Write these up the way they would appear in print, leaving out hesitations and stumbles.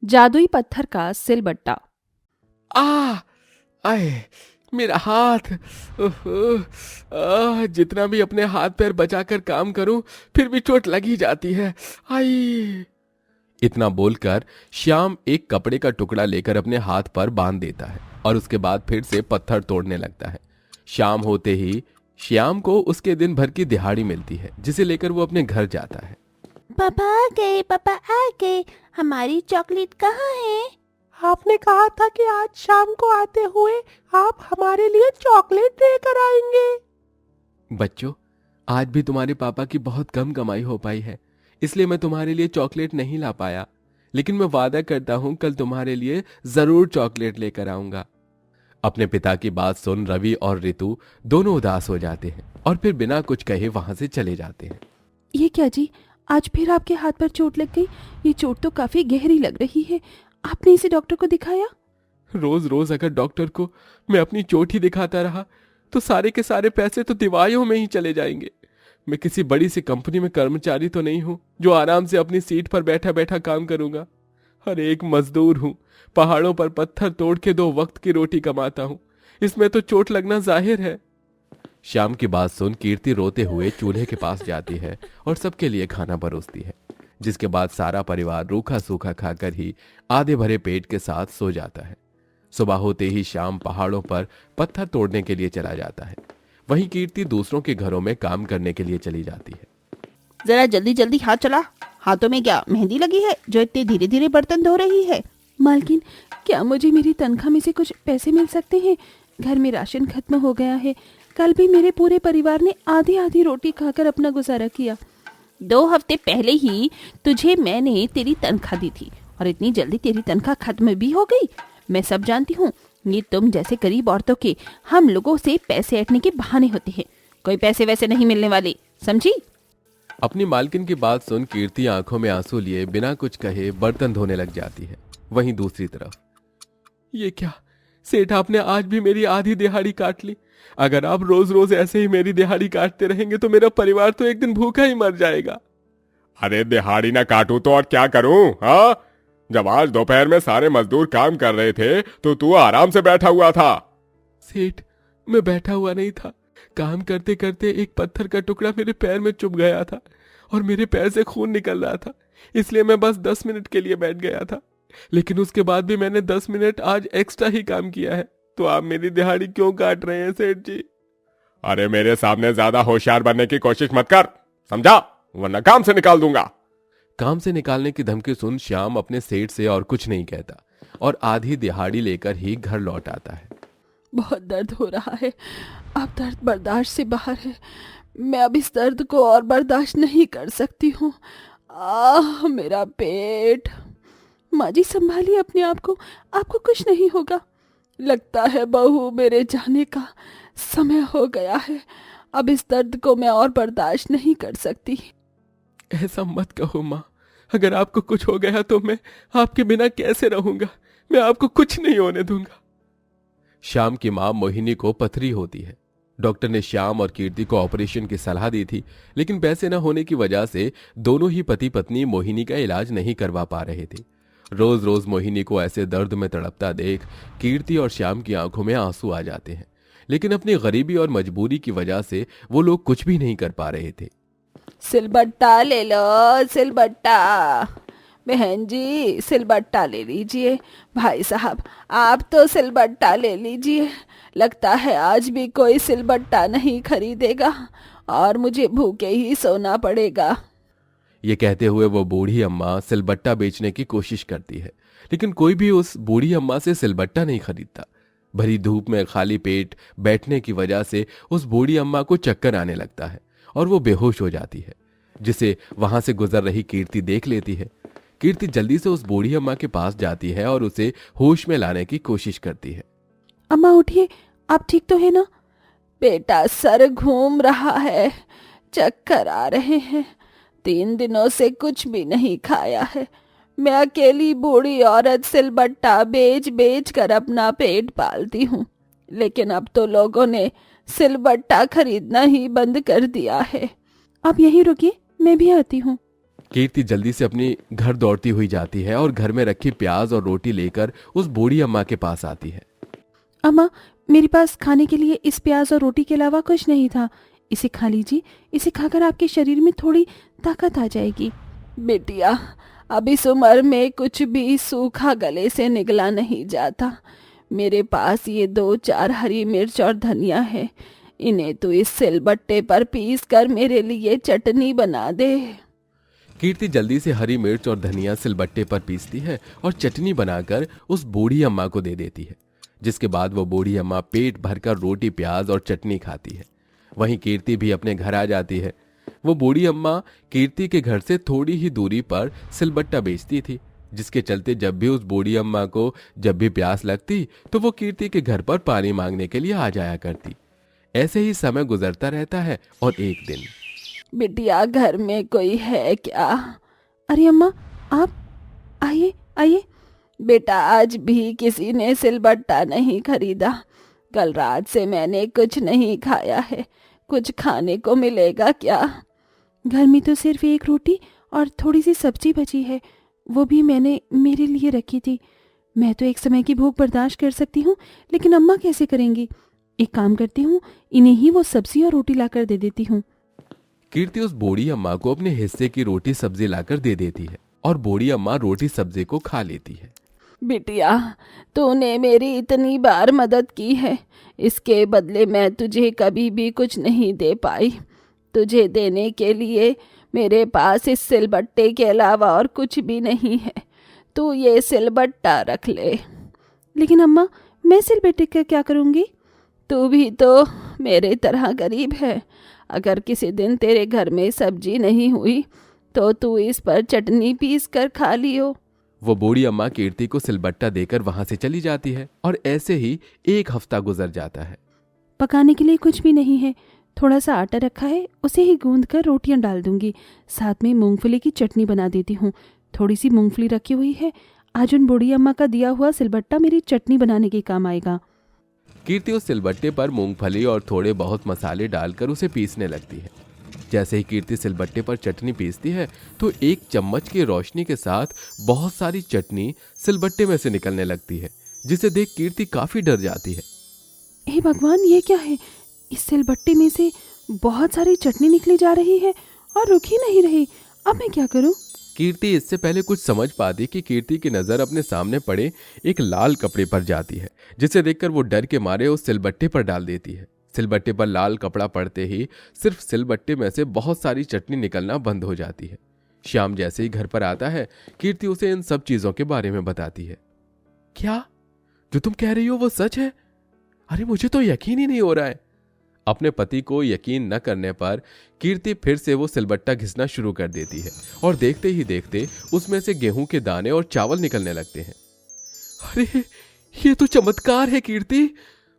जादुई पत्थर का सिलबट्टा। आ आए मेरा हाथ। जितना भी अपने हाथ पैर बचाकर काम करूं फिर भी चोट लग ही जाती है। आई। इतना बोलकर श्याम एक कपड़े का टुकड़ा लेकर अपने हाथ पर बांध देता है और उसके बाद फिर से पत्थर तोड़ने लगता है। शाम होते ही श्याम को उसके दिन भर की दिहाड़ी मिलती है, जिसे लेकर वो अपने घर जाता है। पापा आ गए, पापा आ गए। हमारी चॉकलेट कहाँ है? आपने कहा था कि आज शाम को आते हुए आप हमारे लिए चॉकलेट लेकर आएंगे। बच्चों, आज भी तुम्हारे पापा की बहुत कम कमाई हो पाई है, इसलिए मैं तुम्हारे लिए चॉकलेट नहीं ला पाया, लेकिन मैं वादा करता हूं कल तुम्हारे लिए जरूर चॉकलेट लेकर आऊंगा। अपने पिता की बात सुन रवि और रितु दोनों उदास हो जाते हैं और फिर बिना कुछ कहे वहां से चले जाते हैं। ये क्या जी, आज फिर आपके हाथ पर चोट लग गई? ये चोट तो काफी गहरी लग रही है। आपने इसे डॉक्टर को दिखाया? रोज रोज अगर डॉक्टर को मैं अपनी चोट ही दिखाता रहा तो सारे के सारे पैसे तो दवाइयों में ही चले जाएंगे। मैं किसी बड़ी सी कंपनी में कर्मचारी तो नहीं हूं जो आराम से अपनी सीट पर बैठा बैठा काम करूंगा। हर एक मजदूर हूं, पहाड़ों पर पत्थर तोड़ के 2 वक्त की रोटी कमाता हूं। इसमें तो चोट लगना जाहिर है। शाम की बात सुन कीर्ति रोते हुए चूल्हे के पास जाती है और सबके लिए खाना परोसती है, जिसके बाद सारा परिवार रूखा सूखा खाकर ही आधे भरे पेट के साथ सो जाता है। सुबह होते ही शाम पहाड़ों पर पत्थर तोड़ने के लिए चला जाता है। वहीं कीर्ति दूसरों के घरों में काम करने के लिए चली जाती है। जरा जल्दी जल्दी हाथ चला। हाथों में क्या मेहंदी लगी है जो इतने धीरे धीरे बर्तन धो रही है? मालकिन, क्या मुझे मेरी तनख्वाह में से कुछ पैसे मिल सकते हैं? घर में राशन खत्म हो गया है। कल भी मेरे पूरे परिवार ने आधी आधी रोटी खाकर अपना गुजारा किया। 2 हफ्ते पहले ही तुझे मैंने तेरी तनख्वाह दी थी और इतनी जल्दी तेरी तनख्वाह खत्म भी हो गई। मैं सब जानती हूँ। ये तुम जैसे गरीब औरतों के हम लोगों से पैसे ऐंठने के बहाने होते हैं। कोई पैसे वैसे नहीं मिलने वाले, समझी? अपनी मालकिन की बात सुन कीर्ति आंखों में आंसू लिए बिना कुछ कहे बर्तन धोने लग जाती है। वहीं दूसरी तरफ, ये क्या सेठ, आपने आज भी मेरी आधी दिहाड़ी काट ली। अगर आप रोज रोज ऐसे ही मेरी दिहाड़ी काटते रहेंगे तो मेरा परिवार तो एक दिन भूखा ही मर जाएगा। अरे दिहाड़ी ना काटूं तो और क्या करूं? हाँ, जब आज दोपहर में सारे मजदूर काम कर रहे थे तो तू आराम से बैठा हुआ था। सेठ, मैं बैठा हुआ नहीं था। काम करते करते एक पत्थर का टुकड़ा मेरे पैर में चुभ गया था और मेरे पैर से खून निकल रहा था, इसलिए मैं बस 10 मिनट के लिए बैठ गया था। लेकिन उसके बाद भी मैंने 10 मिनट आज एक्स्ट्रा ही काम किया है। तो आप मेरी दिहाड़ी क्यों काट रहे हैं सेठ जी? अरे मेरे सामने ज्यादा होशियार बनने की कोशिश मत कर, समझा? वरना काम से निकाल दूंगा। काम से निकालने की धमकी सुन श्याम अपने सेठ से और कुछ नहीं कहता और आधी दिहाड़ी लेकर ही घर लौट आता है। बहुत दर्द हो रहा है। अब दर्द बर्दाश्त से बाहर है। मैं अब इस दर्द को और बर्दाश्त नहीं कर सकती हूँ। मेरा पेट। माँ जी, संभालिए अपने आप को, आपको कुछ नहीं होगा। लगता है बहू, मेरे जाने का समय हो गया है। अब इस दर्द को मैं और बर्दाश्त नहीं कर सकती। ऐसा मत कहो माँ, अगर आपको कुछ हो गया तो मैं आपके बिना कैसे रहूंगा? मैं आपको कुछ नहीं होने दूंगा। श्याम की मां मोहिनी को पथरी होती है। डॉक्टर ने श्याम और कीर्ति को ऑपरेशन की सलाह दी थी, लेकिन पैसे न होने की वजह से दोनों ही पति पत्नी मोहिनी का इलाज नहीं करवा पा रहे थे। रोज रोज मोहिनी को ऐसे दर्द में तड़पता देख कीर्ति और श्याम की आंखों में आंसू आ जाते हैं, लेकिन अपनी गरीबी और मजबूरी की वजह से वो लोग कुछ भी नहीं कर पा रहे थे। सिलबट्टा ले लो, सिलबट्टा। बहन जी, सिलबट्टा ले लीजिए। भाई साहब, आप तो सिलबट्टा ले लीजिए। लगता है आज भी कोई सिलबट्टा नहीं खरीदेगा और मुझे भूखे ही सोना पड़ेगा। ये कहते हुए वो बूढ़ी अम्मा सिलबट्टा बेचने की कोशिश करती है, लेकिन कोई भी उस बूढ़ी अम्मा से सिलबट्टा नहीं खरीदता। भरी धूप में खाली पेट बैठने की वजह से उस बूढ़ी अम्मा को चक्कर आने लगता है और वो बेहोश हो जाती है, जिसे वहां से गुजर रही कीर्ति देख लेती है। कीर्ति जल्दी से उस बूढ़ी अम्मा के पास जाती है और उसे होश में लाने की कोशिश करती है। अम्मा उठिए, आप ठीक तो है ना? बेटा, सर घूम रहा है, चक्कर आ रहे हैं। 3 दिनों से कुछ भी नहीं खाया है। मैं अकेली बूढ़ी औरत सिलबट्टा बेच बेच कर अपना पेट पालती हूँ, लेकिन अब तो लोगों ने सिलबट्टा खरीदना ही बंद कर दिया है। आप यहीं रुकिए, मैं भी आती हूँ। कीर्ति जल्दी से अपनी घर दौड़ती हुई जाती है और घर में रखी प्याज और रोटी लेकर उस बूढ़ी अम्मा के पास आती है। अम्मा, मेरे पास खाने के लिए इस प्याज और रोटी के अलावा कुछ नहीं था। इसे खा लीजिए, इसे खाकर आपके शरीर में थोड़ी ताकत आ जाएगी। बिटिया, अब इस उम्र में कुछ भी सूखा गले से निकला नहीं जाता। मेरे पास ये 2-4 हरी मिर्च और धनिया है, इन्हें तो इस सिलबट्टे पर पीस कर मेरे लिए चटनी बना दे। कीर्ति जल्दी से हरी मिर्च और धनिया सिलबट्टे पर पीसती है और चटनी बनाकर उस बूढ़ी अम्मा को दे देती है, जिसके बाद वो बूढ़ी अम्मा पेट भरकर रोटी प्याज और चटनी खाती है। वहीं कीर्ति भी अपने घर आ जाती है। वो बूढ़ी अम्मा कीर्ति के घर से थोड़ी ही दूरी पर सिलबट्टा बेचती थी, जिसके चलते जब भी उस बूढ़ी अम्मा को जब भी प्यास लगती तो वो कीर्ति के घर पर पानी मांगने के लिए आ जाया करती। ऐसे ही समय गुजरता रहता है और एक दिन, बिटिया, घर में कोई है क्या? अरे अम्मा, आप आइए आइए। बेटा, आज भी किसी ने सिलबट्टा नहीं खरीदा। कल रात से मैंने कुछ नहीं खाया है, कुछ खाने को मिलेगा क्या? घर में तो सिर्फ एक रोटी और थोड़ी सी सब्जी बची है, वो भी मैंने मेरे लिए रखी थी। मैं तो एक समय की भूख बर्दाश्त कर सकती हूँ, लेकिन अम्मा कैसे करेंगी? एक काम करती हूँ, इन्हें ही वो सब्जी और रोटी लाकर दे देती हूँ। कीर्ति उस बूढ़ी अम्मा को अपने हिस्से की रोटी सब्जी लाकर दे देती है और बूढ़ी अम्मा रोटी सब्जी को खा लेती है। बिटिया, तूने मेरी इतनी बार मदद की है, इसके बदले मैं तुझे कभी भी कुछ नहीं दे पाई। तुझे देने के लिए मेरे पास इस सिलबट्टे के अलावा और कुछ भी नहीं है। तू ये सिलबट्टा रख ले। लेकिन अम्मा, मैं सिलबट्टे का क्या करूँगी? तू भी तो मेरे तरह गरीब है। अगर किसी दिन तेरे घर में सब्जी नहीं हुई तो तू इस पर चटनी पीस कर खा लियो। वो बूढ़ी अम्मा कीर्ति को सिलबट्टा देकर वहां से चली जाती है और ऐसे ही एक हफ्ता गुजर जाता है। पकाने के लिए कुछ भी नहीं है, थोड़ा सा आटा रखा है, उसे ही गूंद कर रोटियां डाल दूंगी। साथ में मूंगफली की चटनी बना देती हूँ। थोड़ी सी मूंगफली रखी हुई है, आज उन बूढ़ी अम्मा का दिया हुआ सिलबट्टा मेरी चटनी बनाने के काम आएगा। कीर्ति उस सिलबट्टे पर मूंगफली और थोड़े बहुत मसाले डालकर उसे पीसने लगती है। जैसे ही कीर्ति सिलबट्टे पर चटनी पीसती है तो एक चम्मच की रोशनी के साथ बहुत सारी चटनी सिलबट्टे में से निकलने लगती है, जिसे देख कीर्ति काफी डर जाती है। हे भगवान, ये क्या है? इस सिलबट्टे में से बहुत सारी चटनी निकली जा रही है और रुक ही नहीं रही। अब मैं क्या करूं? कीर्ति इससे पहले कुछ समझ पाती कि कीर्ति की नजर अपने सामने पड़े एक लाल कपड़े पर जाती है, जिसे देखकर वो डर के मारे उस सिलबट्टे पर डाल देती है। सिलबट्टे पर लाल कपड़ा पड़ते ही सिर्फ सिलबट्टे में से बहुत सारी चटनी निकलना बंद हो जाती है। श्याम जैसे ही घर पर आता है, कीर्ति उसे इन सब चीजों के बारे में बताती है। क्या जो तुम कह रही हो वो सच है? अरे मुझे तो यकीन ही नहीं हो रहा है। अपने पति को यकीन न करने पर कीर्ति फिर से वो सिलबट्टा घिसना शुरू कर देती है और देखते ही देखते उसमें से गेहूं के दाने और चावल निकलने लगते हैं। अरे ये तो चमत्कार है कीर्ति,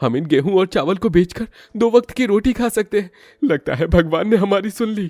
हम इन गेहूं और चावल को बेचकर 2 वक्त की रोटी खा सकते हैं। लगता है भगवान ने हमारी सुन ली।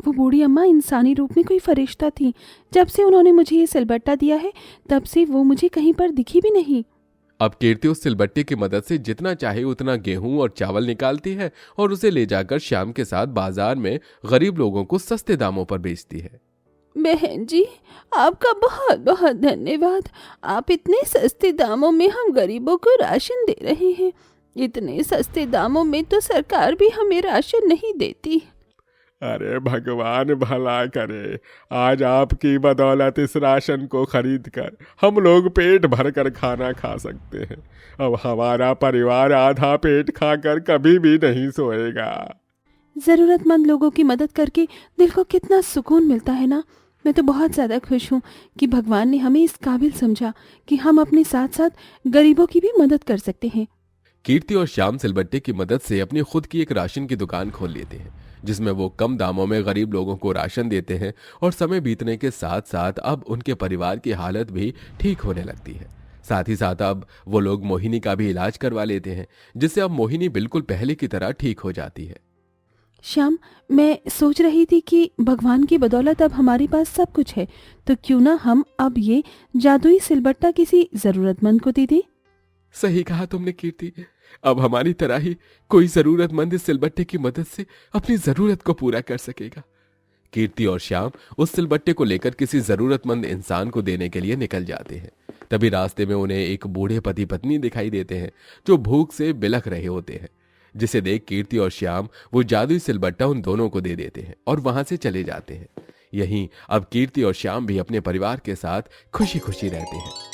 वो बूढ़ी अम्मा इंसानी रूप में कोई फरिश्ता थी। जब से उन्होंने मुझे ये सिलबट्टा दिया है तब से वो मुझे कहीं पर दिखी भी नहीं। अब कीर्ति उस सिलबट्टे की मदद से जितना चाहे उतना गेहूं और चावल निकालती है और उसे ले जाकर श्याम के साथ बाजार में गरीब लोगों को सस्ते दामों पर बेचती है। बहन जी, आपका बहुत बहुत धन्यवाद। आप इतने सस्ते दामों में हम गरीबों को राशन दे रहे हैं। इतने सस्ते दामों में तो सरकार भी हमें राशन नहीं देती। अरे भगवान भला करे, आज आपकी बदौलत इस राशन को खरीद कर हम लोग पेट भर कर खाना खा सकते हैं। अब हमारा परिवार आधा पेट खाकर कभी भी नहीं सोएगा। जरूरतमंद लोगों की मदद करके दिल को कितना सुकून मिलता है ना। मैं तो बहुत ज़्यादा खुश हूँ कि भगवान ने हमें इस काबिल समझा कि हम अपने साथ साथ गरीबों की भी मदद कर सकते हैं। कीर्ति और श्याम सिलबट्टे की मदद से अपनी खुद की एक राशन की दुकान खोल लेते हैं, जिसमें वो कम दामों में गरीब लोगों को राशन देते हैं और समय बीतने के साथ साथ अब उनके परिवार की हालत भी ठीक होने लगती है। साथ ही साथ अब वो लोग मोहिनी का भी इलाज करवा लेते हैं, जिससे अब मोहिनी बिल्कुल पहले की तरह ठीक हो जाती है। श्याम, मैं सोच रही थी कि भगवान की बदौलत अब हमारे पास सब कुछ है, तो क्यों ना हम अब ये जादुई सिलबट्टा किसी जरूरतमंद को दे दें। सही कहा तुमने कीर्ति, अब हमारी तरह ही कोई जरूरतमंद इस सिलबट्टे की मदद से अपनी जरूरत को पूरा कर सकेगा। कीर्ति और श्याम उस सिलबट्टे को लेकर किसी जरूरतमंद इंसान को देने के लिए निकल जाते हैं। तभी रास्ते में उन्हें एक बूढ़े पति पत्नी दिखाई देते हैं जो भूख से बिलख रहे होते हैं, जिसे देख कीर्ति और श्याम वो जादुई सिलबट्टा उन दोनों को दे देते हैं और वहां से चले जाते हैं। यहीं अब कीर्ति और श्याम भी अपने परिवार के साथ खुशी खुशी रहते हैं।